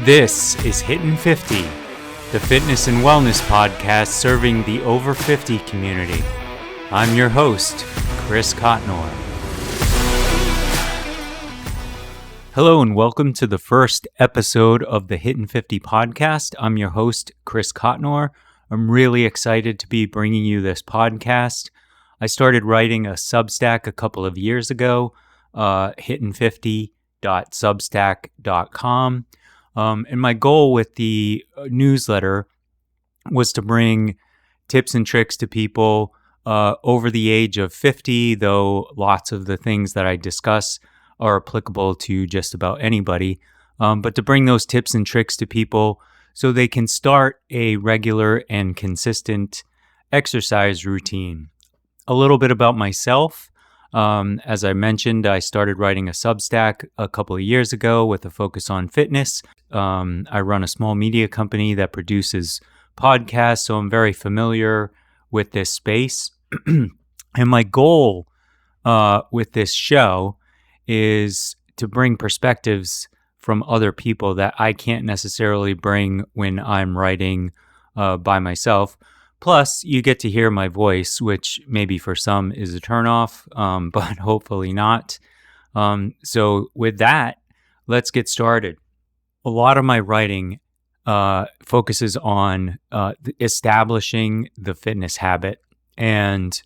This is HIIT'N50, the fitness and wellness podcast serving the over 50 community. I'm your host, Chris Cotnor. Hello and welcome to the first episode of the HIIT'N50 podcast. I'm your host, Chris Cotnor. I'm really excited to be bringing you this podcast. I started writing a Substack a couple of years ago, HIIT'N50.substack.com. And my goal with the newsletter was to bring tips and tricks to people over the age of 50, though lots of the things that I discuss are applicable to just about anybody. But to bring those tips and tricks to people so they can start a regular and consistent exercise routine. A little bit about myself. As I mentioned, I started writing a Substack a couple of years ago with a focus on fitness. I run a small media company that produces podcasts, so I'm very familiar with this space. And my goal with this show is to bring perspectives from other people that I can't necessarily bring when I'm writing by myself. Plus, you get to hear my voice, which maybe for some is a turnoff, but hopefully not. So with that, let's get started. A lot of my writing focuses on establishing the fitness habit. And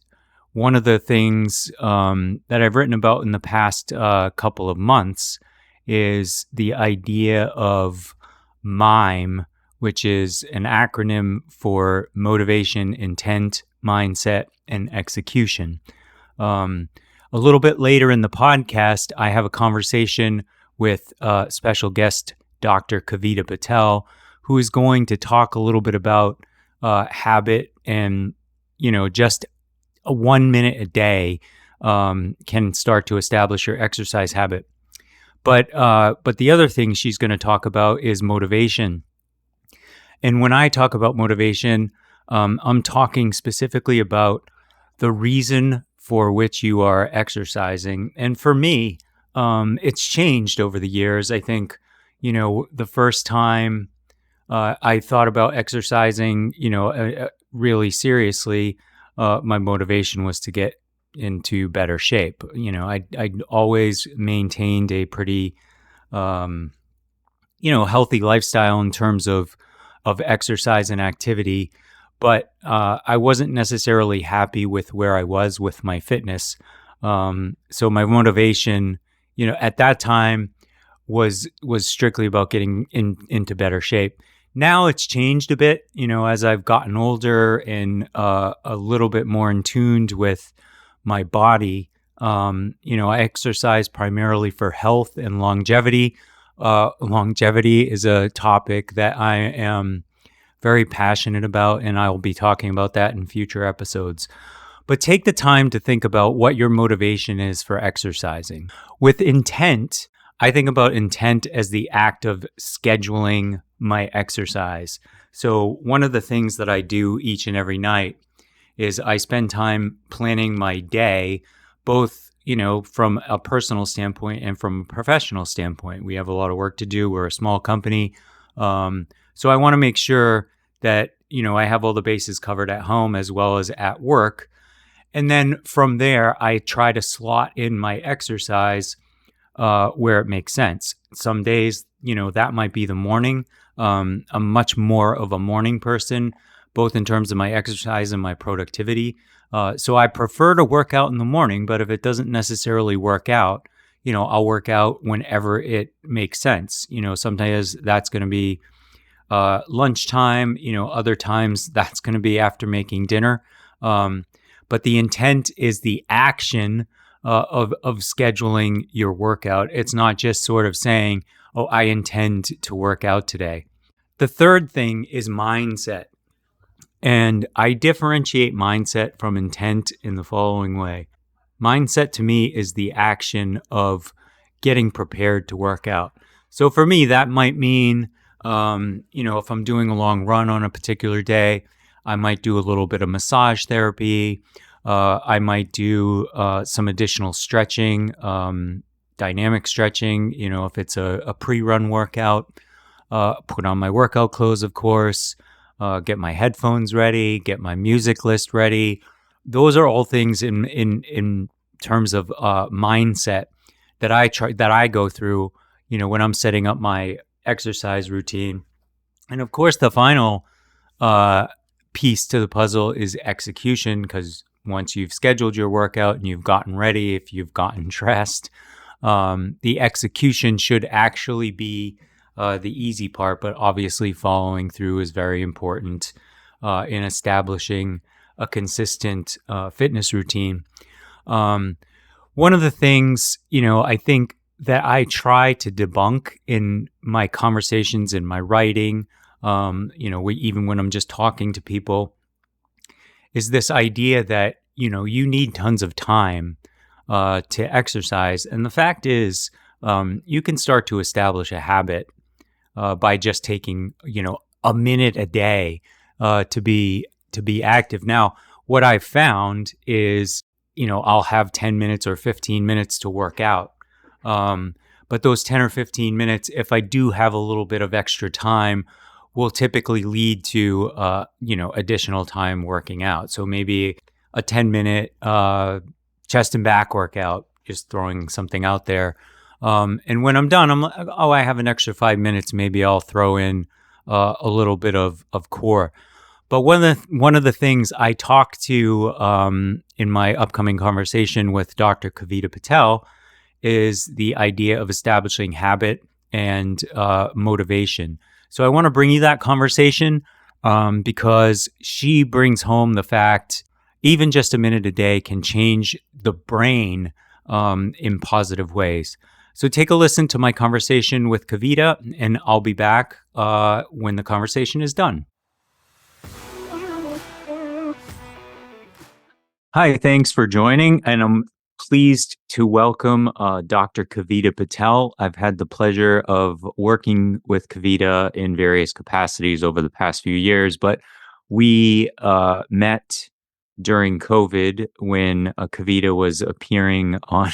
one of the things that I've written about in the past couple of months is the idea of MIME, which is an acronym for motivation, intent, mindset, and execution. A little bit later in the podcast, I have a conversation with special guest Dr. Kavita Patel, who is going to talk a little bit about habit and, just a 1 minute a day can start to establish your exercise habit. But the other thing she's going to talk about is motivation. And when I talk about motivation, I'm talking specifically about the reason for which you are exercising. And for me, it's changed over the years. I think, the first time I thought about exercising, really seriously, my motivation was to get into better shape. I always maintained a pretty, healthy lifestyle in terms of exercise and activity, but I wasn't necessarily happy with where I was with my fitness. So my motivation, at that time was strictly about getting into better shape. Now it's changed a bit, as I've gotten older and a little bit more in tune with my body. I exercise primarily for health and longevity. Longevity is a topic that I am very passionate about, and I will be talking about that in future episodes. But take the time to think about what your motivation is for exercising. With intent, I think about intent as the act of scheduling my exercise. So one of the things that I do each and every night is I spend time planning my day, both from a personal standpoint and from a professional standpoint. We have a lot of work to do. We're a small company. So I want to make sure that, I have all the bases covered at home as well as at work. And then from there, I try to slot in my exercise where it makes sense. Some days, that might be the morning. I'm much more of a morning person, both in terms of my exercise and my productivity. So I prefer to work out in the morning, but if it doesn't necessarily work out, I'll work out whenever it makes sense. Sometimes that's going to be lunchtime, other times that's going to be after making dinner. But the intent is the action of scheduling your workout. It's not just sort of saying, oh, I intend to work out today. The third thing is mindset. And I differentiate mindset from intent in the following way. Mindset to me is the action of getting prepared to work out. So for me, that might mean, if I'm doing a long run on a particular day, I might do a little bit of massage therapy. I might do some additional stretching, dynamic stretching, if it's a pre-run workout. put on my workout clothes, of course, get my headphones ready, get my music list ready. Those are all things in terms of mindset that I go through, when I'm setting up my exercise routine. And of course, the final uh, piece to the puzzle is execution, because once you've scheduled your workout and you've gotten ready, if you've gotten dressed, the execution should actually be the easy part. But obviously, following through is very important in establishing a consistent fitness routine. Um, One of the things, I think that I try to debunk in my conversations, in my writing, even when I'm just talking to people, is this idea that, you need tons of time to exercise. And the fact is, you can start to establish a habit by just taking, a minute a day to be active. Now, what I've found is, I'll have 10 minutes or 15 minutes to work out. But those 10 or 15 minutes, if I do have a little bit of extra time, will typically lead to, additional time working out. So maybe a 10-minute chest and back workout, just throwing something out there. And when I'm done, I'm like, oh, I have an extra 5 minutes. Maybe I'll throw in a little bit of core. But one of the things I talk to in my upcoming conversation with Dr. Kavita Patel is the idea of establishing habit and motivation. So I want to bring you that conversation because she brings home the fact even just a minute a day can change the brain in positive ways. So take a listen to my conversation with Kavita, and I'll be back when the conversation is done. Hi, thanks for joining, and I'm pleased to welcome Dr. Kavita Patel. I've had the pleasure of working with Kavita in various capacities over the past few years, but we met during COVID when Kavita was appearing on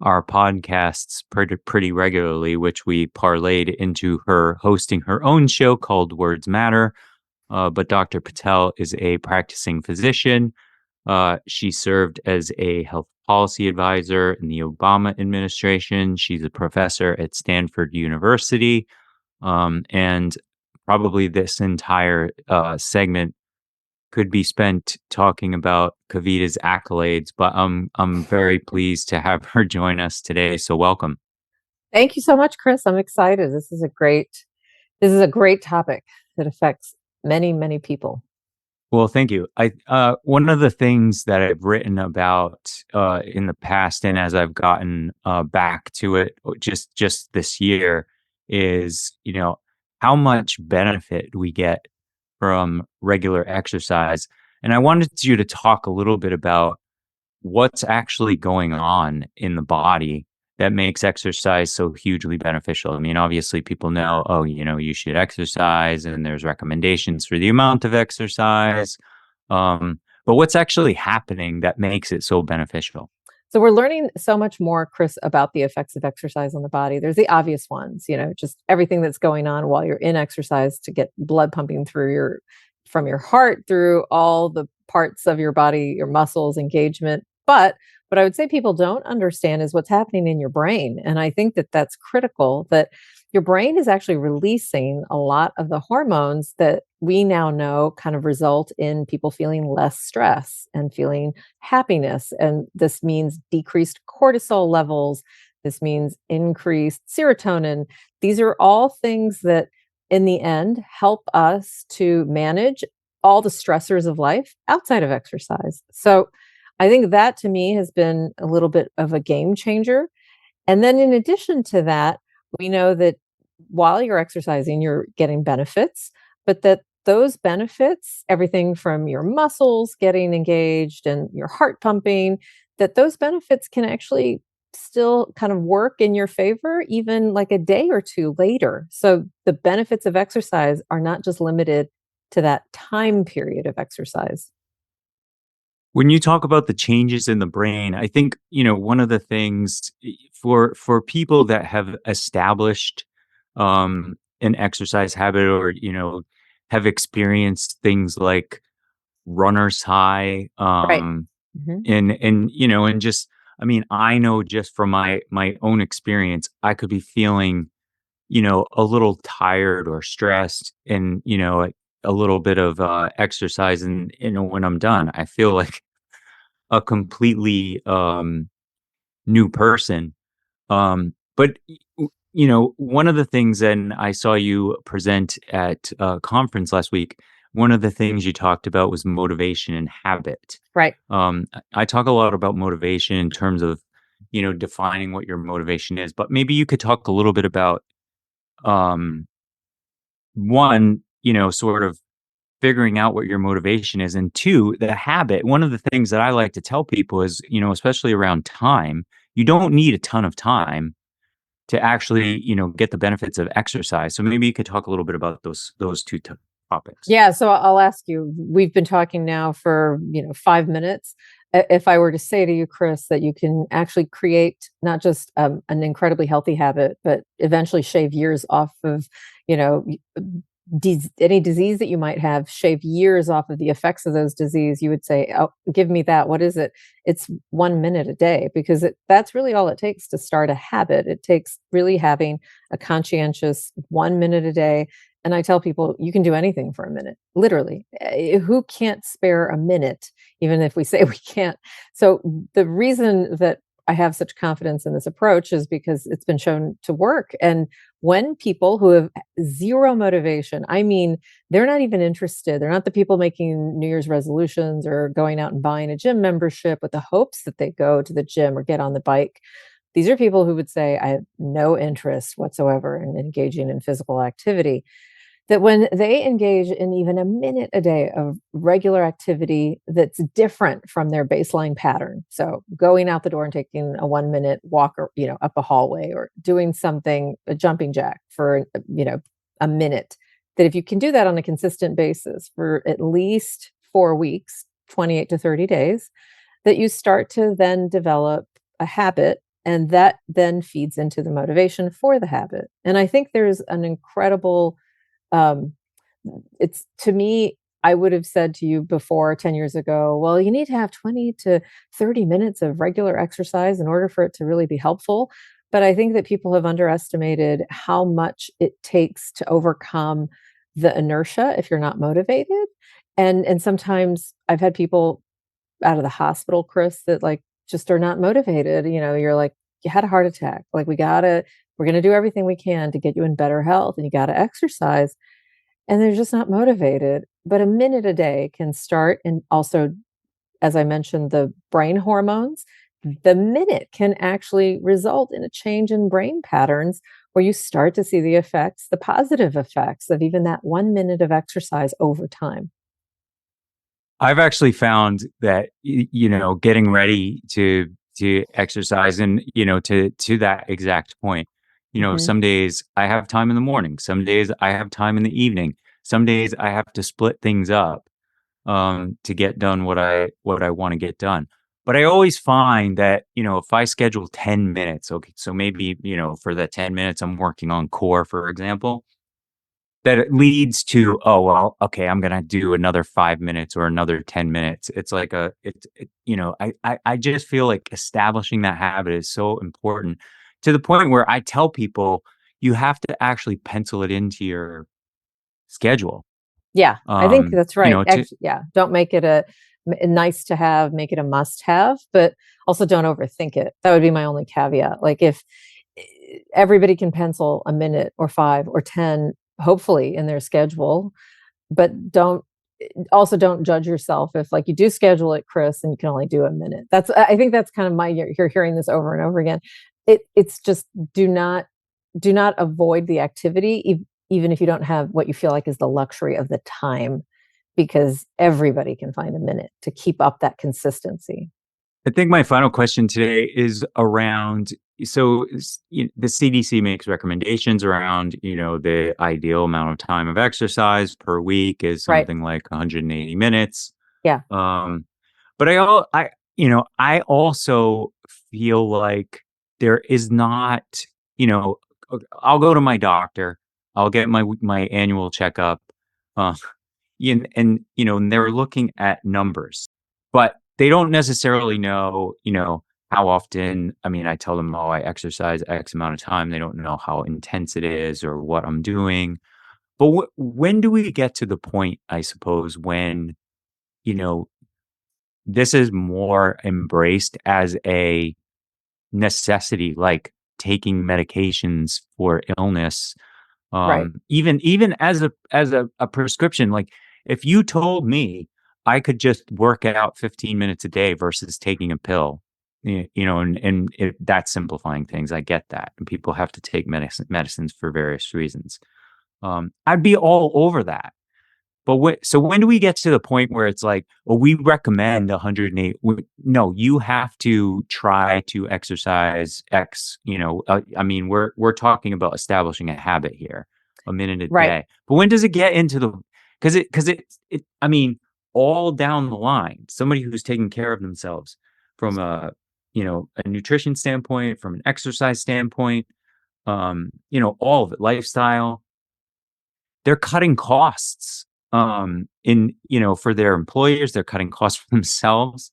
our podcasts pretty regularly, which we parlayed into her hosting her own show called Words Matter. But Dr. Patel is a practicing physician. She served as a health policy advisor in the Obama administration. She's a professor at Stanford University. And probably this entire segment could be spent talking about Kavita's accolades, but I'm very pleased to have her join us today. So welcome. Thank you so much, Chris. I'm excited. This is a great topic that affects many, many people. Well, thank you. I one of the things that I've written about in the past, and as I've gotten back to it just this year, is how much benefit we get from regular exercise. And I wanted you to talk a little bit about what's actually going on in the body that makes exercise so hugely beneficial. I mean, obviously people know, oh, you should exercise and there's recommendations for the amount of exercise. But what's actually happening that makes it so beneficial? So we're learning so much more, Chris, about the effects of exercise on the body. There's the obvious ones, just everything that's going on while you're in exercise to get blood pumping from your heart through all the parts of your body, your muscles, engagement. But what I would say people don't understand is what's happening in your brain. And I think that that's critical, that your brain is actually releasing a lot of the hormones that we now know kind of result in people feeling less stress and feeling happiness. And this means decreased cortisol levels. This means increased serotonin. These are all things that, in the end, help us to manage all the stressors of life outside of exercise. So I think that to me has been a little bit of a game changer. And then in addition to that, we know that while you're exercising, you're getting benefits, but that those benefits, everything from your muscles getting engaged and your heart pumping, that those benefits can actually still kind of work in your favor, even like a day or two later. So the benefits of exercise are not just limited to that time period of exercise. When you talk about the changes in the brain, I think, one of the things for people that have established an exercise habit or, have experienced things like runner's high, Right. Mhm. and just, I mean, I know just from my own experience, I could be feeling, a little tired or stressed and, a little bit of exercise and, when I'm done, I feel like a completely new person. But one of the things, and I saw you present at a conference last week. One of the things you talked about was motivation and habit. Right. I talk a lot about motivation in terms of, defining what your motivation is, but maybe you could talk a little bit about um, one, sort of figuring out what your motivation is, and two, the habit. One of the things that I like to tell people is, especially around time, you don't need a ton of time to actually, get the benefits of exercise. So maybe you could talk a little bit about those two topics. Yeah, so I'll ask you, we've been talking now for, 5 minutes. If I were to say to you, Chris, that you can actually create not just, an incredibly healthy habit, but eventually shave years off of, you know, any disease that you might have, shave years off of the effects of those disease, you would say, "Oh, give me that. What is it?" It's 1 minute a day because that's really all it takes to start a habit. It takes really having a conscientious 1 minute a day, and I tell people, you can do anything for a minute, literally. Who can't spare a minute, even if we say we can't? So the reason that I have such confidence in this approach is because it's been shown to work. And when people who have zero motivation, I mean, they're not even interested. They're not the people making New Year's resolutions or going out and buying a gym membership with the hopes that they go to the gym or get on the bike. These are people who would say, I have no interest whatsoever in engaging in physical activity, that when they engage in even a minute a day of regular activity that's different from their baseline pattern, so going out the door and taking a 1 minute walk or up a hallway or doing something, a jumping jack for a minute, that if you can do that on a consistent basis for at least 4 weeks, 28 to 30 days, that you start to then develop a habit, and that then feeds into the motivation for the habit. And I think there's an incredible, um, it's to me, I would have said to you before 10 years ago, well, you need to have 20 to 30 minutes of regular exercise in order for it to really be helpful. But I think that people have underestimated how much it takes to overcome the inertia if you're not motivated. And sometimes I've had people out of the hospital, Chris, that like just are not motivated. You're like, you had a heart attack. Like we're gonna do everything we can to get you in better health and you gotta exercise, and they're just not motivated. But a minute a day can start, and also, as I mentioned, the brain hormones, the minute can actually result in a change in brain patterns where you start to see the effects, the positive effects of even that 1 minute of exercise over time. I've actually found that getting ready to exercise and to that exact point. Mhm. Some days I have time in the morning, some days I have time in the evening, some days I have to split things up to get done what I want to get done. But I always find that if I schedule 10 minutes, okay, so maybe for the 10 minutes I'm working on core, for example, that it leads to, "Oh, well, okay, I'm gonna do another 5 minutes or another 10 minutes." It's like I just feel like establishing that habit is so important to the point where I tell people, you have to actually pencil it into your schedule, Yeah, I think that's right. to Yeah, don't make it a nice to have, make it a must have, but also don't overthink it. That would be my only caveat. Like if everybody can pencil a minute or 5 or 10, hopefully, in their schedule, but don't judge yourself if, like, you do schedule it, Chris, and you can only do a minute. I think that's kind of my you're hearing this over and over again. It's just, do not avoid the activity, even if you don't have what you feel like is the luxury of the time, because everybody can find a minute to keep up that consistency. I think my final question today is around, so the CDC makes recommendations around, the ideal amount of time of exercise per week is Right. something like 180 minutes. Yeah. Um, but I also feel like there is not, you know, I'll go to my doctor I'll get my annual checkup, uh, and they're looking at numbers, but they don't necessarily know, how often. I mean, I tell them, oh, I exercise X amount of time. They don't know how intense it is or what I'm doing. But when do we get to the point, I suppose, when, you know, this is more embraced as a necessity, like taking medications for illness, Right. even as a prescription. Like, if you told me I could just work out 15 minutes a day versus taking a pill, that's simplifying things. I get that. And people have to take medicines for various reasons. I'd be all over that. But so when do we get to the point where it's like, well, we recommend 108? No, you have to try to exercise X. I mean, we're talking about establishing a habit here, a minute a Right. day. But when does it get into the? Because I mean, all down the line, somebody who's taking care of themselves from a nutrition standpoint, from an exercise standpoint, all of it, lifestyle, they're cutting costs, for their employers, they're cutting costs for themselves,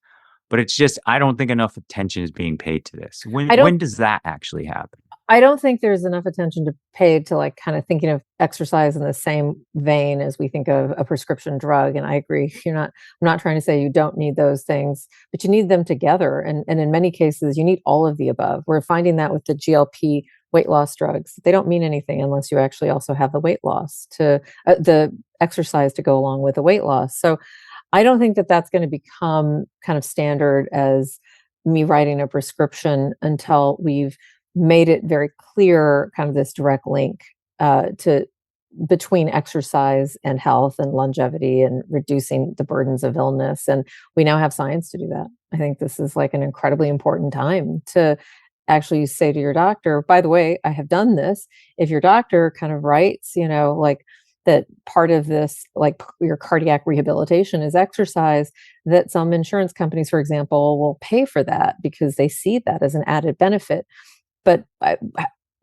but it's just, I don't think enough attention is being paid to this. When I when don't does that actually happen? I don't think there's enough attention to paid to, like, kinda thinking of exercise in the same vein as we think of a prescription drug, and I agree. I'm not trying to say you don't need those things, but you need them together, and in many cases, you need all of the above. We're finding that with the GLP weight loss drugs. They don't mean anything unless you actually also have the weight loss to the exercise to go along with the weight loss. So, I don't think that that's gonna become kind of standard as me writing a prescription until we've made it very clear, kind of this direct link to between exercise and health and longevity and reducing the burdens of illness. And we now have science to do that. I think this is like an incredibly important time to actually say to your doctor, by the way, I have done this. If your doctor kind of writes, like that part of this, like your cardiac rehabilitation is exercise, that some insurance companies, for example, will pay for that because they see that as an added benefit. But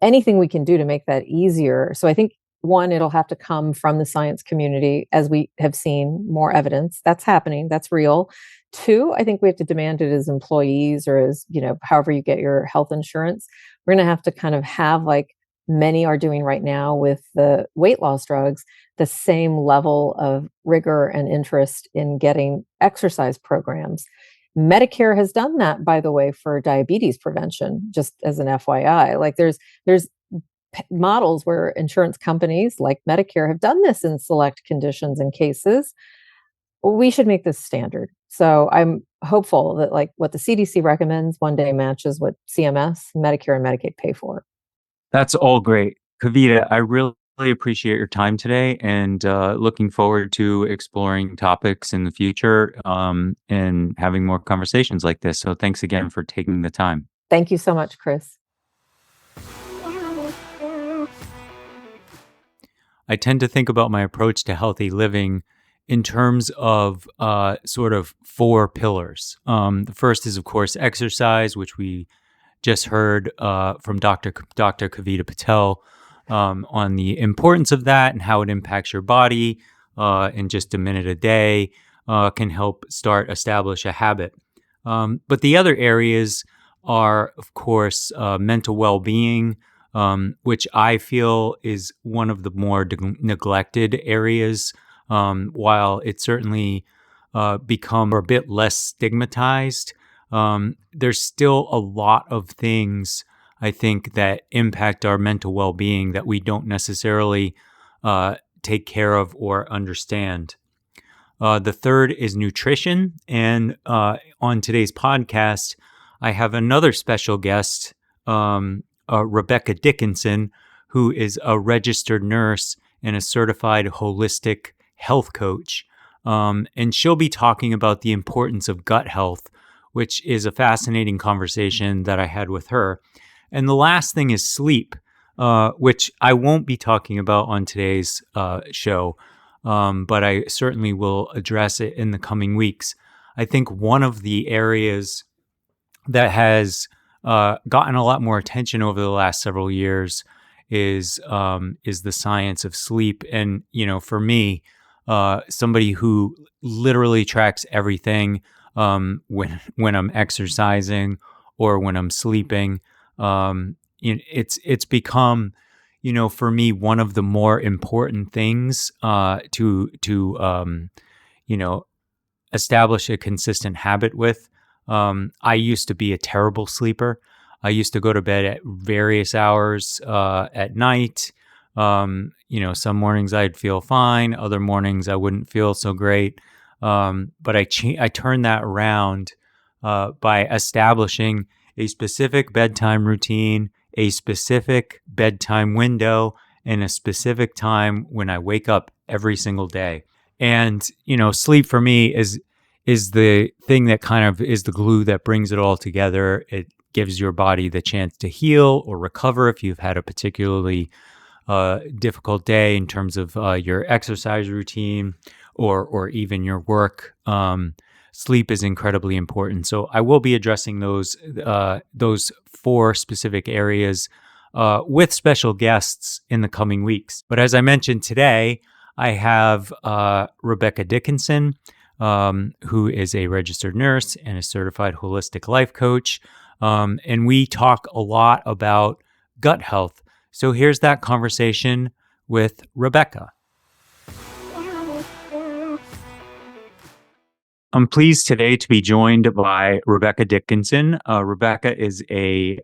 anything we can do to make that easier. So I think, one, it'll have to come from the science community as we have seen more evidence. That's happening, that's real. Two, I think we have to demand it as employees or as, however you get your health insurance. We're gonna have to kind of have, like many are doing right now with the weight loss drugs, the same level of rigor and interest in getting exercise programs. Medicare has done that, by the way, for diabetes prevention, just as an FYI. Like there's models where insurance companies like Medicare have done this in select conditions and cases. We should make this standard. So I'm hopeful that, like, what the CDC recommends one day matches what CMS, Medicare, and Medicaid pay for. That's all great. Kavita, I really appreciate your time today, and looking forward to exploring topics in the future, and having more conversations like this. So thanks again for taking the time. Thank you so much, Chris. I tend to think about my approach to healthy living in terms of sort of four pillars. The first is, of course, exercise, which we just heard from Dr. Kavita Patel on the importance of that and how it impacts your body in just a minute a day can help establish a habit. But the other areas are, of course, mental well-being, which I feel is one of the more neglected areas. While it certainly become a bit less stigmatized, there's still a lot of things, I think, that impact our mental well-being that we don't necessarily take care of or understand. The third is nutrition. And on today's podcast, I have another special guest, Rebecca Dickinson, who is a registered nurse and a certified holistic health coach. And she'll be talking about the importance of gut health, which is a fascinating conversation that I had with her. And the last thing is sleep, which I won't be talking about on today's show, but I certainly will address it in the coming weeks. I think one of the areas that has gotten a lot more attention over the last several years is the science of sleep. And for me, somebody who literally tracks everything, when I'm exercising or when I'm sleeping, it's become, for me, one of the more important things to you know establish a consistent habit with. I used to be a terrible sleeper. I used to go to bed at various hours at night. Some mornings I'd feel fine, other mornings I wouldn't feel so great. But I turned that around by establishing a specific bedtime routine, a specific bedtime window, and a specific time when I wake up every single day. And sleep for me is the thing that kind of is the glue that brings it all together. It gives your body the chance to heal or recover if you've had a particularly difficult day in terms of your exercise routine or even your work. Sleep is incredibly important. So I will be addressing those four specific areas with special guests in the coming weeks. But as I mentioned today, I have Rebecca Dickinson, who is a registered nurse and a certified holistic life coach. And we talk a lot about gut health. So here's that conversation with Rebecca. I'm pleased today to be joined by Rebecca Dickinson. Rebecca is a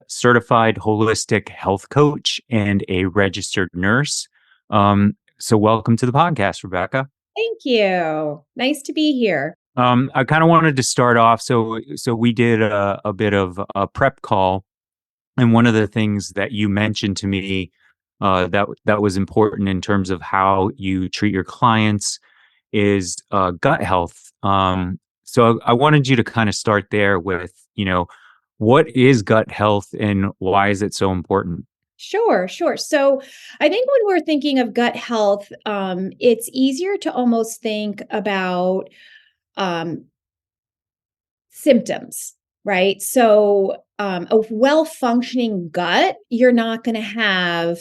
certified holistic health coach and a registered nurse. So welcome to the podcast, Rebecca. Thank you. Nice to be here. I kind of wanted to start off. So we did a bit of a prep call, and one of the things that you mentioned to me that was important in terms of how you treat your clients is gut health. So I wanted you to kind of start there with, what is gut health and why is it so important? Sure. So I think when we're thinking of gut health, it's easier to almost think about um, symptoms, right? So a well-functioning gut, you're not going to have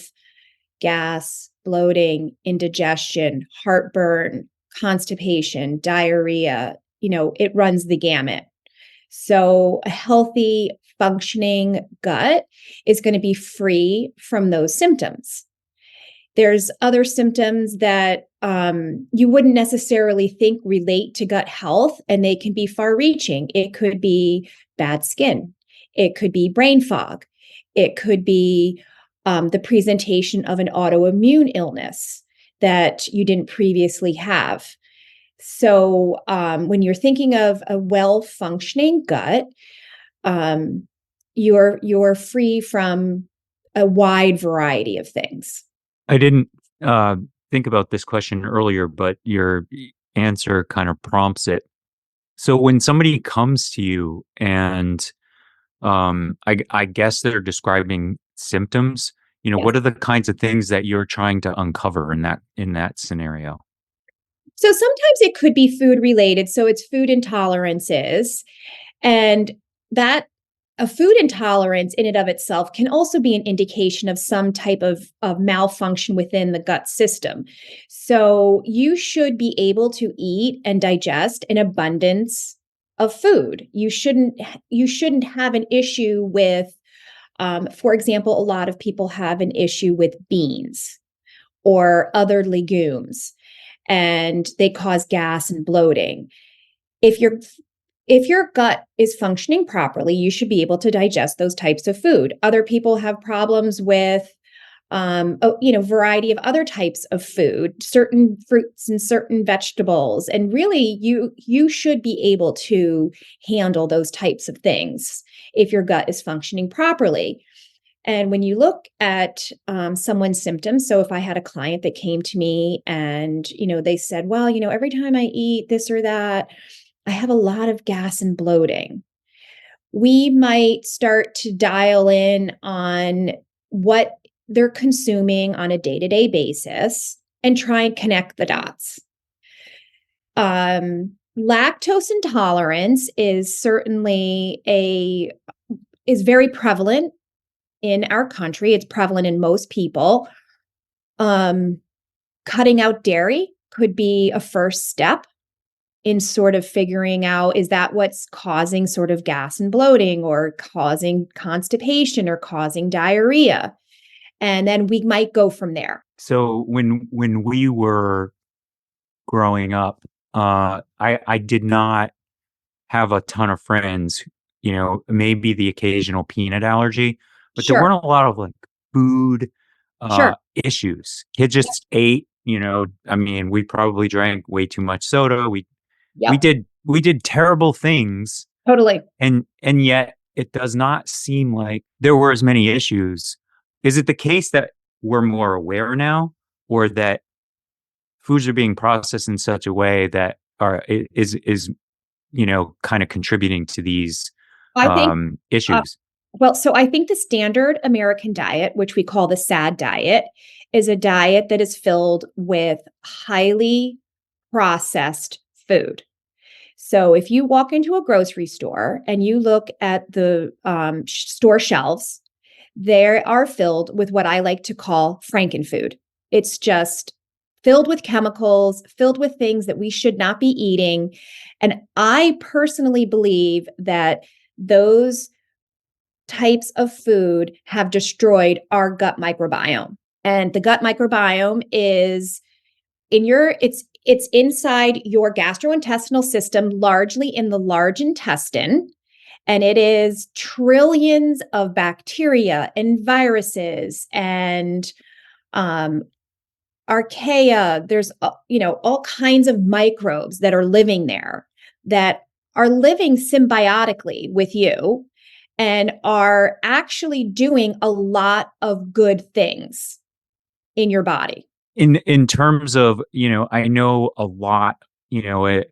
gas, bloating, indigestion, heartburn, constipation, diarrhea. It runs the gamut. So a healthy, functioning gut is going to be free from those symptoms. There's other symptoms that you wouldn't necessarily think relate to gut health, and they can be far reaching. It could be bad skin. It could be brain fog. It could be the presentation of an autoimmune illness that you didn't previously have. So when you're thinking of a well-functioning gut, you're free from a wide variety of things. I didn't think about this question earlier, but your answer kind of prompts it. So when somebody comes to you and I guess they're describing symptoms, Yes. what are the kinds of things that you're trying to uncover in that scenario? So sometimes it could be food related. So it's food intolerances. And that a food intolerance in and of itself can also be an indication of some type of malfunction within the gut system. So you should be able to eat and digest an abundance of food. You shouldn't have an issue with, for example, a lot of people have an issue with beans or other legumes, and they cause gas and bloating. If your gut is functioning properly, you should be able to digest those types of food. Other people have problems with variety of other types of food, certain fruits and certain vegetables. And really, you should be able to handle those types of things if your gut is functioning properly. And when you look at someone's symptoms, so if I had a client that came to me and, they said, well, every time I eat this or that, I have a lot of gas and bloating. We might start to dial in on what they're consuming on a day-to-day basis and try and connect the dots. Lactose intolerance is certainly is very prevalent in our country. It's prevalent in most people. Cutting out dairy could be a first step in sort of figuring out, is that what's causing sort of gas and bloating or causing constipation or causing diarrhea? And then we might go from there. So when we were growing up, I did not have a ton of friends, maybe the occasional peanut allergy, but there Sure, weren't a lot of like food sure. issues. Kids Yep, just ate, I mean, we probably drank way too much soda. We yep, did terrible things, totally. and yet it does not seem like there were as many issues. Is it the case that we're more aware now, or that foods are being processed in such a way that is kind of contributing to these I think, uh, issues? well, so I think the standard American diet, which we call the SAD diet, is a diet that is filled with highly processed food. So if you walk into a grocery store and you look at the store shelves, they are filled with what I like to call frankenfood. It's just filled with chemicals, filled with things that we should not be eating. And I personally believe that those types of food have destroyed our gut microbiome. And the gut microbiome is it's inside your gastrointestinal system, largely in the large intestine, and it is trillions of bacteria and viruses and um, archaea. There's all kinds of microbes that are living there that are living symbiotically with you and are actually doing a lot of good things in your body. In terms of, I know a lot,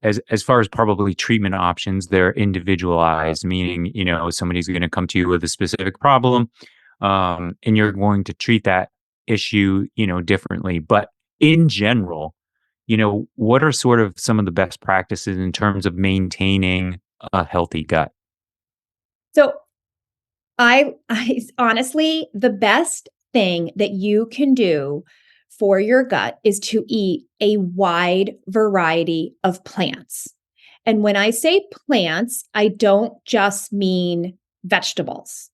as far as probably treatment options, they're individualized, meaning, somebody's going to come to you with a specific problem, and you're going to treat that issue, differently. But in general, what are sort of some of the best practices in terms of maintaining a healthy gut? So I honestly, the best thing that you can do for your gut is to eat a wide variety of plants. And when I say plants, I don't just mean vegetables.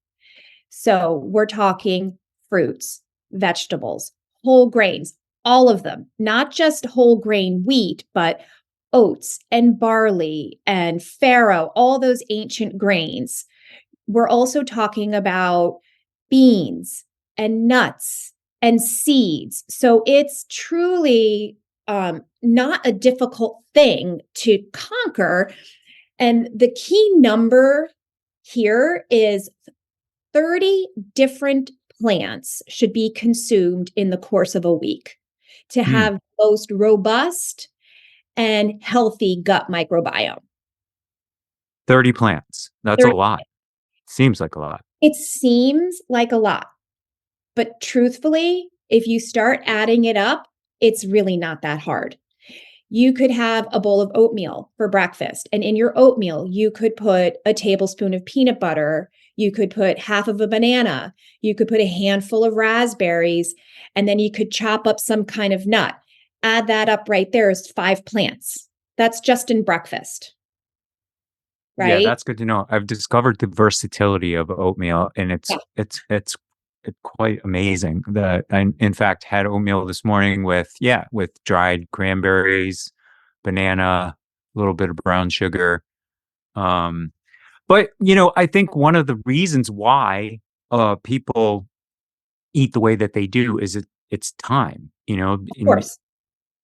So we're talking fruits, vegetables, whole grains, all of them, not just whole grain wheat, but oats and barley and farro, all those ancient grains. We're also talking about beans and nuts and seeds. So it's truly not a difficult thing to conquer. And the key number here is 30 different plants should be consumed in the course of a week to Hmm, have the most robust and healthy gut microbiome. 30 plants. That's a 30. lot. Seems like a lot. It seems like a lot, but truthfully, if you start adding it up, it's really not that hard. You could have a bowl of oatmeal for breakfast. And in your oatmeal, you could put a tablespoon of peanut butter. You could put half of a banana. You could put a handful of raspberries. And then you could chop up some kind of nut. Add that up right there is 5 plants. That's just in breakfast, Yeah, right? that's good to know. I've discovered the versatility of oatmeal, and Yeah. it's quite amazing. That I, in fact, had oatmeal this morning with, yeah, with dried cranberries, banana, a little bit of brown sugar. Um, but I think one of the reasons why people eat the way that they do is it's time. Of In course.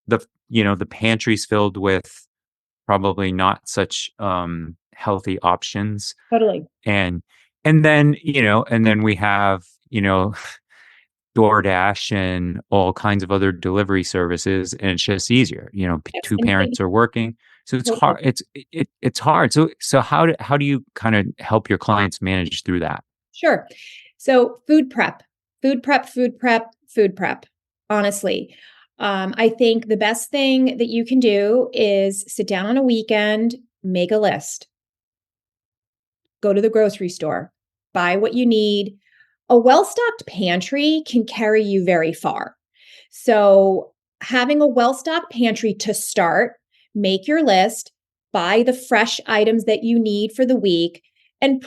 the pantry's filled with probably not such healthy options, Totally. and and then we have, DoorDash and all kinds of other delivery services, and it's just easier. Yes. Two And parents are working, so it's totally. hard. It's hard. So how do you kind of help your clients manage through that? Sure. So food prep, food prep, food prep, food prep. Honestly, I think the best thing that you can do is sit down on a weekend, make a list, go to the grocery store, buy what you need, A well-stocked pantry can carry you very far. So, having a well-stocked pantry to start, make your list, buy the fresh items that you need for the week, and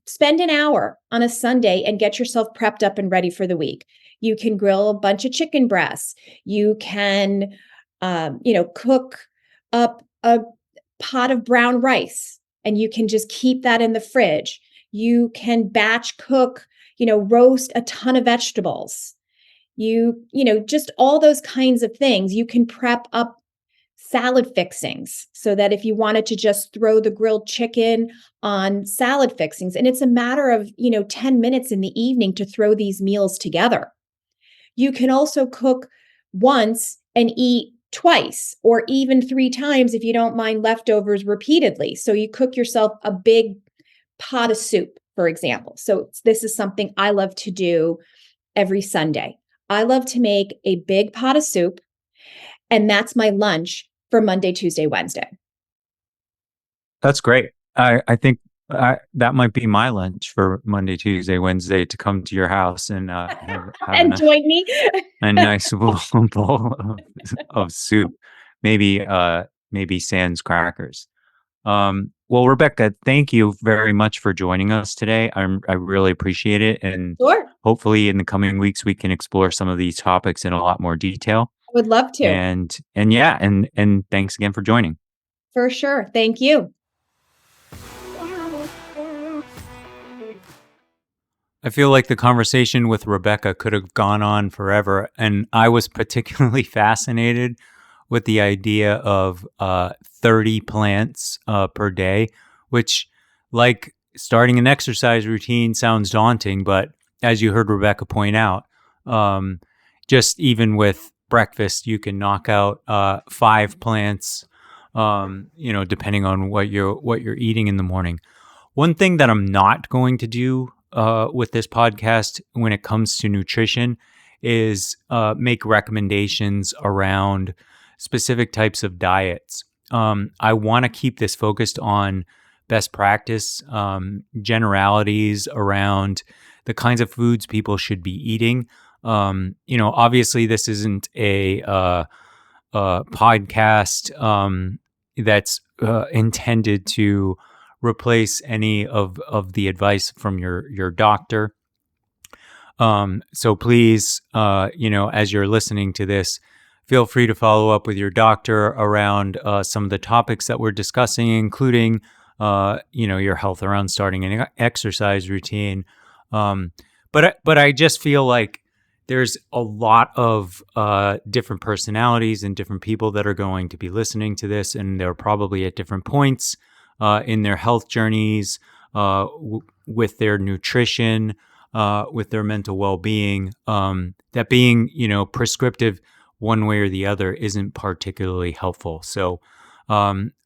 spend an hour on a Sunday and get yourself prepped up and ready for the week. You can grill a bunch of chicken breasts. You can, cook up a pot of brown rice and you can just keep that in the fridge. You can batch cook, roast a ton of vegetables. Just all those kinds of things. You can prep up salad fixings so that if you wanted to just throw the grilled chicken on salad fixings, and it's a matter of, 10 minutes in the evening to throw these meals together. You can also cook once and eat twice or even 3 times if you don't mind leftovers repeatedly. So you cook yourself a big pot of soup, for example. So this is something I love to do every Sunday. I love to make a big pot of soup, and that's my lunch for Monday, Tuesday, Wednesday. That's great. I think that might be my lunch for Monday, Tuesday, Wednesday, to come to your house and have And join me. a nice bowl of soup, maybe sans crackers. Well, Rebecca, thank you very much for joining us today. I really appreciate it, and Sure. hopefully in the coming weeks we can explore some of these topics in a lot more detail. I would love to. And thanks again for joining. For sure. Thank you. I feel like the conversation with Rebecca could have gone on forever, and I was particularly fascinated with the idea of 30 plants per day, which, like starting an exercise routine, sounds daunting, but as you heard Rebecca point out, just even with breakfast, you can knock out 5 plants, depending on what you're eating in the morning. One thing that I'm not going to do with this podcast when it comes to nutrition is make recommendations around specific types of diets. I want to keep this focused on best practice, generalities around the kinds of foods people should be eating. Obviously this isn't a podcast that's intended to replace any of the advice from your doctor. So please, as you're listening to this, feel free to follow up with your doctor around some of the topics that we're discussing, including, your health around starting an exercise routine. But I just feel like there's a lot of different personalities and different people that are going to be listening to this, and they're probably at different points in their health journeys, with their nutrition, with their mental well-being, that being, prescriptive one way or the other isn't particularly helpful. So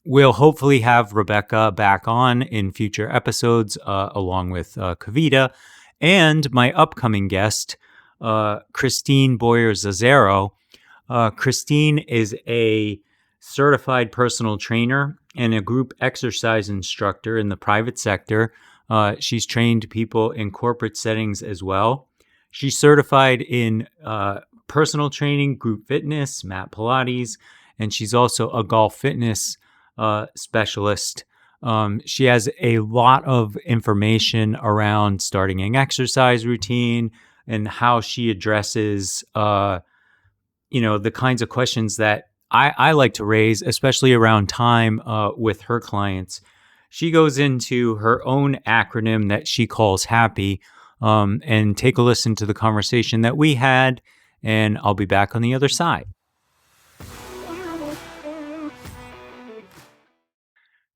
we'll hopefully have Rebecca back on in future episodes, along with Kavita and my upcoming guest, Christine Boyer-Zazzaro. Christine is a certified personal trainer and a group exercise instructor in the private sector. She's trained people in corporate settings as well. She's certified in personal training, group fitness, mat Pilates, and she's also a golf fitness specialist. She has a lot of information around starting an exercise routine and how she addresses, the kinds of questions that I like to raise, especially around time with her clients. She goes into her own acronym that she calls HAPPY, and take a listen to the conversation that we had, and I'll be back on the other side.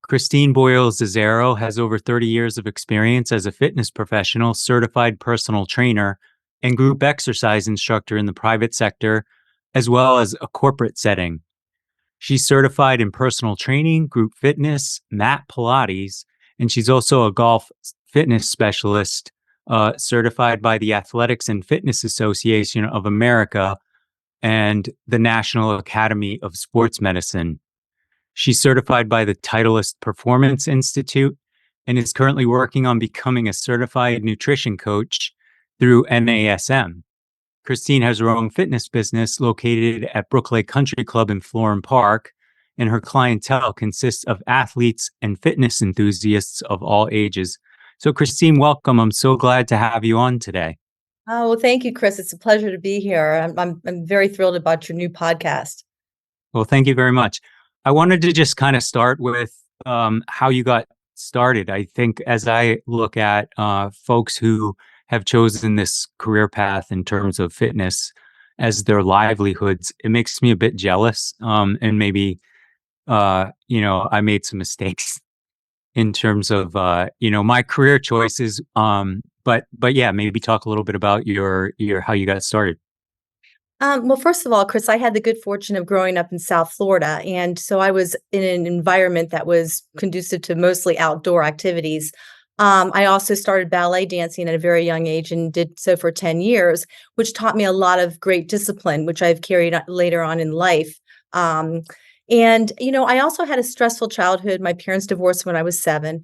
Christine Boyle-Zazzaro has over 30 years of experience as a fitness professional, certified personal trainer, and group exercise instructor in the private sector, as well as a corporate setting. She's certified in personal training, group fitness, mat Pilates, and she's also a golf fitness specialist, certified by the Athletics and Fitness Association of America and the National Academy of Sports Medicine. She's certified by the Titleist Performance Institute and is currently working on becoming a certified nutrition coach through NASM. Christine has her own fitness business located at Brooklake Country Club in Florham Park, and her clientele consists of athletes and fitness enthusiasts of all ages. So, Christine, welcome. I'm so glad to have you on today. Oh, well, thank you, Chris. It's a pleasure to be here. I'm very thrilled about your new podcast. Well, thank you very much. I wanted to just kind of start with how you got started. I think as I look at folks who have chosen this career path in terms of fitness as their livelihoods, it makes me a bit jealous. And maybe, I made some mistakes in terms of, my career choices. But yeah, maybe talk a little bit about your how you got started. Well, first of all, Chris, I had the good fortune of growing up in South Florida. And so I was in an environment that was conducive to mostly outdoor activities. I also started ballet dancing at a very young age and did so for 10 years, which taught me a lot of great discipline, which I've carried later on in life. I also had a stressful childhood. My parents divorced when I was 7.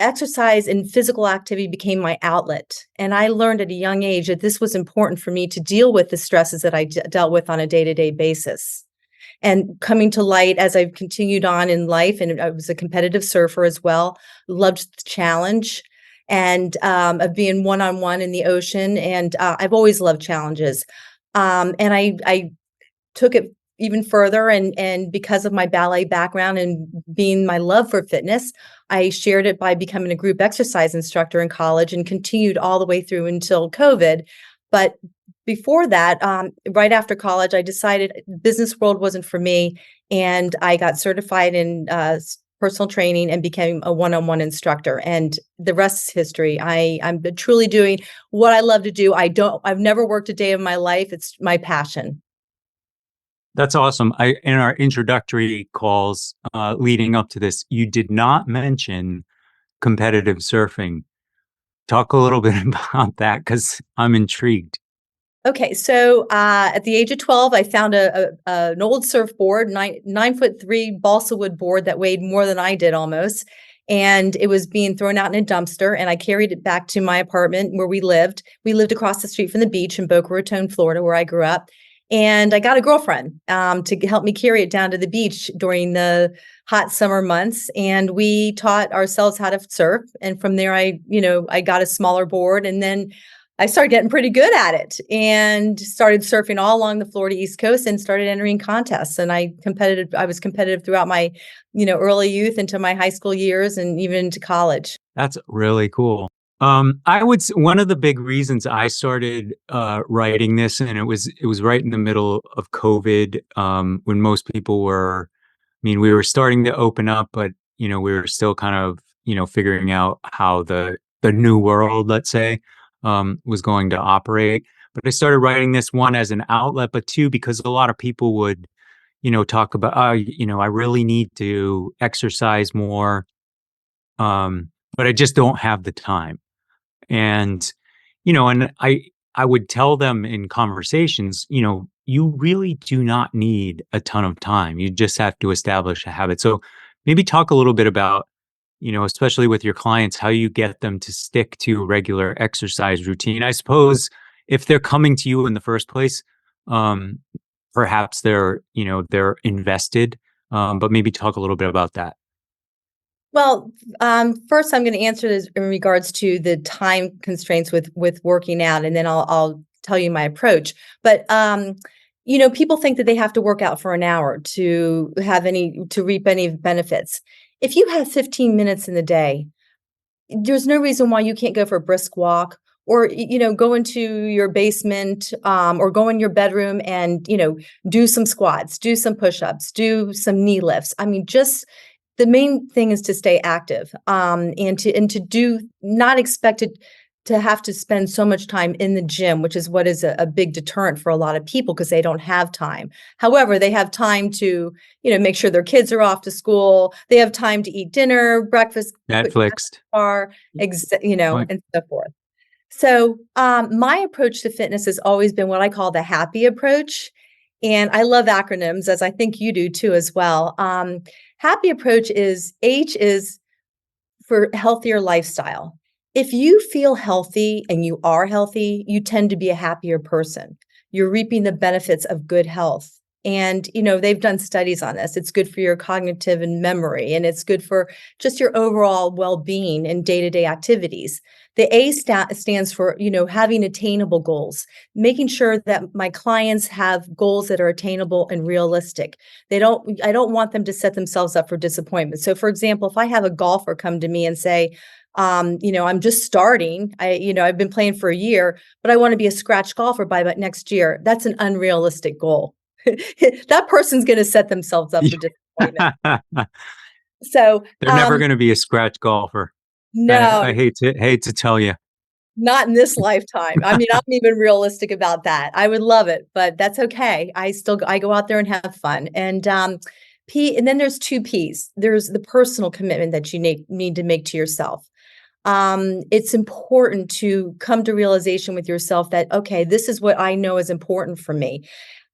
Exercise and physical activity became my outlet. And I learned at a young age that this was important for me to deal with the stresses that I dealt with on a day-to-day basis. And coming to light as I've continued on in life, and I was a competitive surfer as well, loved the challenge and of being one-on-one in the ocean. And I've always loved challenges. I took it even further, and because of my ballet background and being my love for fitness, I shared it by becoming a group exercise instructor in college and continued all the way through until COVID. But before that, right after college, I decided business world wasn't for me, and I got certified in personal training and became a one-on-one instructor. And the rest is history. I'm truly doing what I love to do. I've never worked a day of my life. It's my passion. That's awesome. In our introductory calls leading up to this, you did not mention competitive surfing. Talk a little bit about that because I'm intrigued. Okay, so at the age of 12, I found an old surfboard, 9'3" balsa wood board that weighed more than I did almost, and it was being thrown out in a dumpster. And I carried it back to my apartment where we lived. We lived across the street from the beach in Boca Raton, Florida, where I grew up. And I got a girlfriend to help me carry it down to the beach during the hot summer months, and we taught ourselves how to surf. And from there, I got a smaller board, and then I started getting pretty good at it and started surfing all along the Florida East Coast and started entering contests. And I was competitive throughout my, early youth into my high school years and even into college. That's really cool. One of the big reasons I started writing this, and it was right in the middle of COVID, when most people were, we were starting to open up, but we were still kind of, figuring out how the new world, let's say, was going to operate. But I started writing this, one, as an outlet, but two, because a lot of people would, talk about, I really need to exercise more, but I just don't have the time. And, and I would tell them in conversations, you really do not need a ton of time. You just have to establish a habit. So maybe talk a little bit about, especially with your clients, how you get them to stick to a regular exercise routine. I suppose if they're coming to you in the first place, perhaps they're invested, but maybe talk a little bit about that. Well, first I'm going to answer this in regards to the time constraints with working out, and then I'll tell you my approach. But people think that they have to work out for an hour to reap any benefits. If you have 15 minutes in the day, there's no reason why you can't go for a brisk walk, or go into your basement, or go in your bedroom and do some squats, do some push-ups, do some knee lifts. Just the main thing is to stay active, and to do, not expected to have to spend so much time in the gym, which is what is a big deterrent for a lot of people because they don't have time. However, they have time to, make sure their kids are off to school. They have time to eat dinner, breakfast, Netflix, bar, Right. and so forth. So, my approach to fitness has always been what I call the happy approach. And I love acronyms, as I think you do too, as well. Happy approach is H is for healthier lifestyle. If you feel healthy and you are healthy, you tend to be a happier person. You're reaping the benefits of good health. And, they've done studies on this. It's good for your cognitive and memory, and it's good for just your overall well-being and day-to-day activities. The stands for, having attainable goals, making sure that my clients have goals that are attainable and realistic. I don't want them to set themselves up for disappointment. So for example, if I have a golfer come to me and say, I'm just starting. I've been playing for a year, but I want to be a scratch golfer by about next year. That's an unrealistic goal. That person's going to set themselves up for disappointment. So, They're never going to be a scratch golfer. no, I hate to tell you. not in this lifetime. I mean, I'm even realistic about that. I would love it, but that's okay. I go out there and have fun. And and then there's two P's. There's the personal commitment that you need to make to yourself. It's important to come to realization with yourself that, okay, this is what I know is important for me.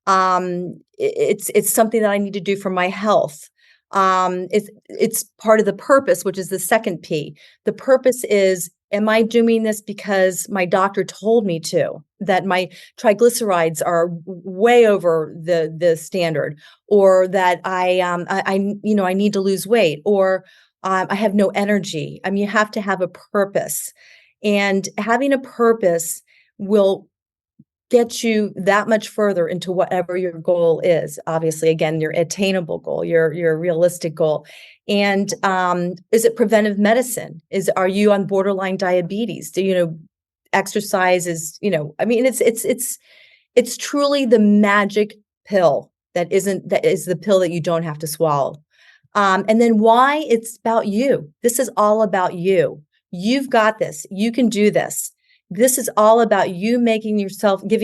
It's something that I need to do for my health. It's part of the purpose, which is the second P. The purpose is, am I doing this because my doctor told me to, that my triglycerides are way over the standard, or that I need to lose weight, or I have no energy. I mean, you have to have a purpose, and having a purpose will get you that much further into whatever your goal is. Obviously, again, your attainable goal, your realistic goal. And is it preventive medicine? Are you on borderline diabetes? Exercise is, I mean, it's truly the magic pill that is the pill that you don't have to swallow. And then why? It's about you. This is all about you. You've got this. You can do this. This is all about you giving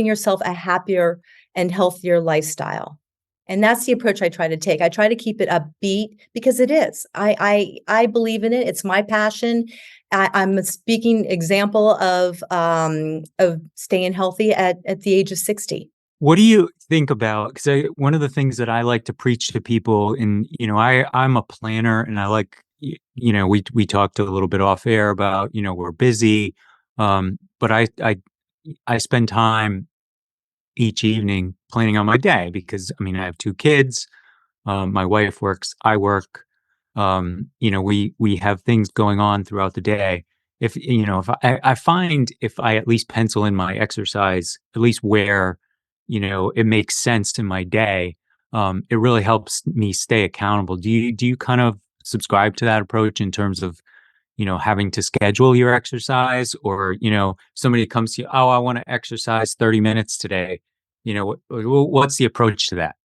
yourself a happier and healthier lifestyle. And that's the approach I try to take. I try to keep it upbeat because it is. I believe in it. It's my passion. I'm a speaking example of staying healthy at the age of 60. What do you think about, because one of the things that I like to preach to people, and I'm a planner, and I like, we talked a little bit off air about, we're busy, but I spend time each evening planning on my day, because I have two kids, my wife works, I work, we have things going on throughout the day. If I find, if I at least pencil in my exercise, at least where it makes sense in my day, it really helps me stay accountable. Do you kind of subscribe to that approach in terms of, having to schedule your exercise, or, somebody comes to you, oh, I want to exercise 30 minutes today. What's the approach to that?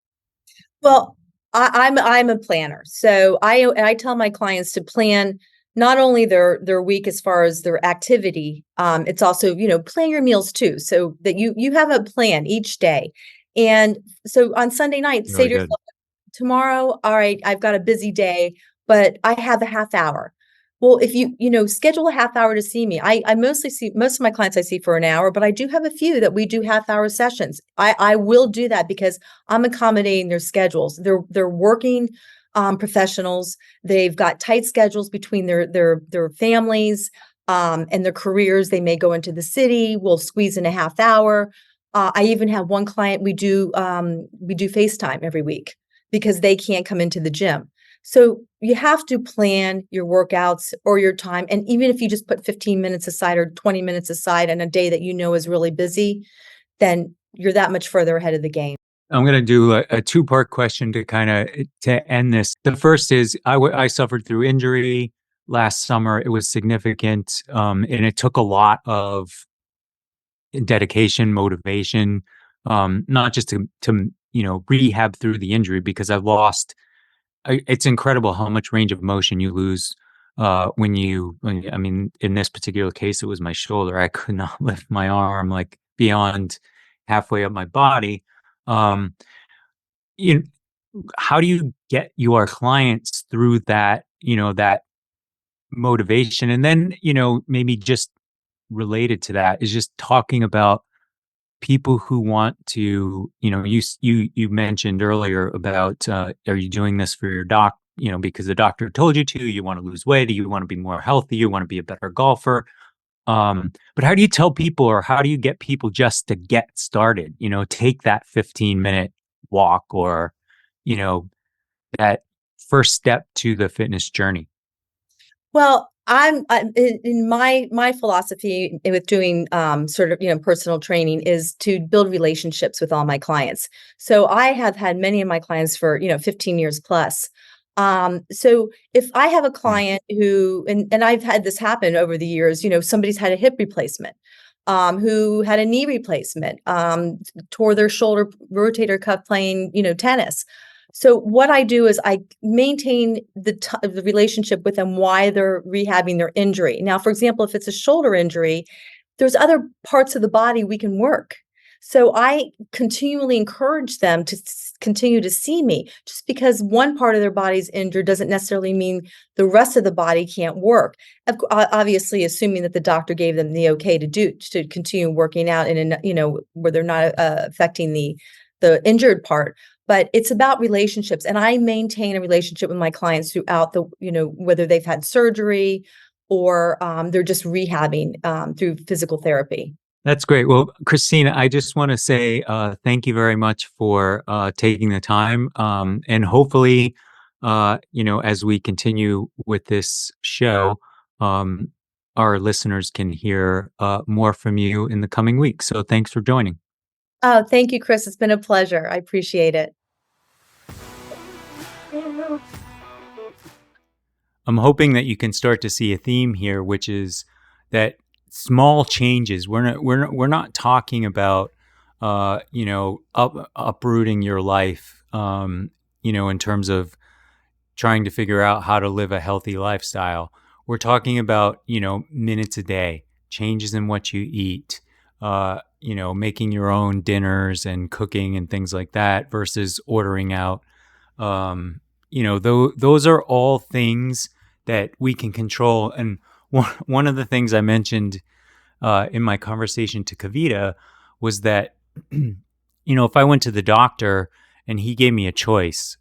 Well, I'm a planner. So I tell my clients to plan not only their week as far as their activity, it's also, plan your meals too, so that you have a plan each day. And so on Sunday night, say Really to good. yourself, tomorrow, all right, I've got a busy day, but I have a half hour. Well, if you schedule a half hour to see me, I mostly see, most of my clients I see for an hour, but I do have a few that we do half-hour sessions. I will do that because I'm accommodating their schedules. They're working professionals. They've got tight schedules between their families and their careers. They may go into the city. We'll squeeze in a half hour. I even have one client, we do FaceTime every week because they can't come into the gym. So you have to plan your workouts or your time. And even if you just put 15 minutes aside or 20 minutes aside on a day that is really busy, then you're that much further ahead of the game. I'm going to do a two-part question to end this. The first is, I suffered through injury last summer. It was significant, and it took a lot of dedication, motivation, not just to rehab through the injury, because it's incredible how much range of motion you lose in this particular case, it was my shoulder. I could not lift my arm like beyond halfway up my body. You How do you get your clients through that, that motivation? And then, maybe just related to that is just talking about people who want to, you mentioned earlier about, are you doing this for your because the doctor told you to, you want to lose weight, you want to be more healthy, you want to be a better golfer. But how do you tell people, or how do you get people just to get started? Take that 15-minute walk, or you know that first step to the fitness journey. Well, I'm in my philosophy with doing sort of personal training is to build relationships with all my clients. So I have had many of my clients for 15 years plus. So if I have a Mm. client who and I've had this happen over the years, somebody's had a hip replacement, who had a knee replacement, tore their shoulder rotator cuff playing tennis. So what I do is I maintain the relationship with them while they're rehabbing their injury. Now, for example, if it's a shoulder injury, there's other parts of the body we can work. So I continually encourage them to continue to see me. Just because one part of their body's injured doesn't necessarily mean the rest of the body can't work. Obviously, assuming that the doctor gave them the okay to continue working out in where they're not affecting the injured part. But it's about relationships, and I maintain a relationship with my clients throughout whether they've had surgery or they're just rehabbing through physical therapy. That's great. Well, Christina, I just want to say thank you very much for taking the time. And hopefully, as we continue with this show, um, our listeners can hear more from you in the coming weeks. So thanks for joining. Oh, thank you, Chris. It's been a pleasure. I appreciate it. I'm hoping that you can start to see a theme here, which is that small changes. We're not talking about uprooting your life, in terms of trying to figure out how to live a healthy lifestyle. We're talking about minutes a day, changes in what you eat, making your own dinners and cooking and things like that versus ordering out. Those are all things that we can control. And one of the things I mentioned in my conversation to Kavita was that, if I went to the doctor and he gave me a choice,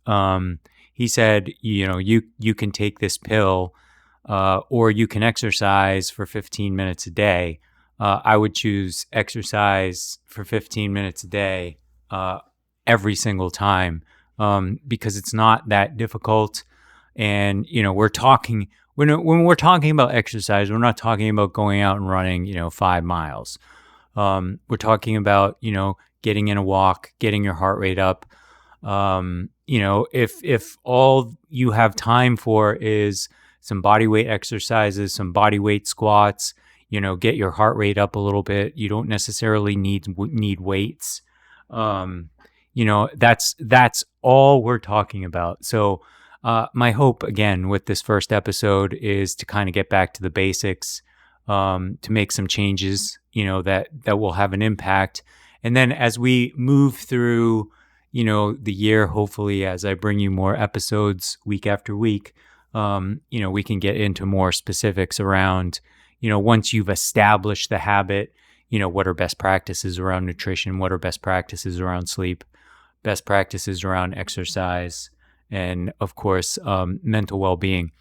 he said, you can take this pill or you can exercise for 15 minutes a day. I would choose exercise for 15 minutes a day every single time because it's not that difficult. And, when we're talking about exercise, we're not talking about going out and running, 5 miles. We're talking about, getting in a walk, getting your heart rate up. If all you have time for is some body weight exercises, some body weight squats, get your heart rate up a little bit. You don't necessarily need weights. That's all we're talking about. So my hope, again, with this first episode is to kind of get back to the basics, to make some changes, that will have an impact. And then as we move through, the year, hopefully, as I bring you more episodes week after week, we can get into more specifics around, once you've established the habit, what are best practices around nutrition, what are best practices around sleep, best practices around exercise, and of course, mental well-being.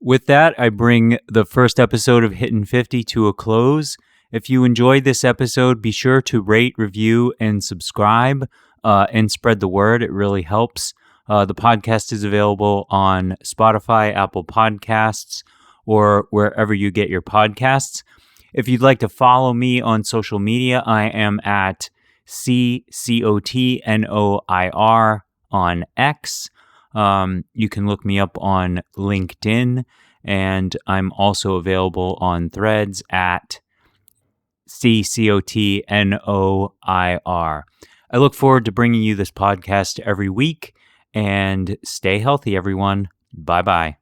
With that, I bring the first episode of HIIT'N50 to a close. If you enjoyed this episode, be sure to rate, review, and subscribe, and spread the word. It really helps. The podcast is available on Spotify, Apple Podcasts, or wherever you get your podcasts. If you'd like to follow me on social media, I am at CCOTNOIR on X. You can look me up on LinkedIn, and I'm also available on Threads at CCOTNOIR. I look forward to bringing you this podcast every week, and stay healthy, everyone. Bye-bye.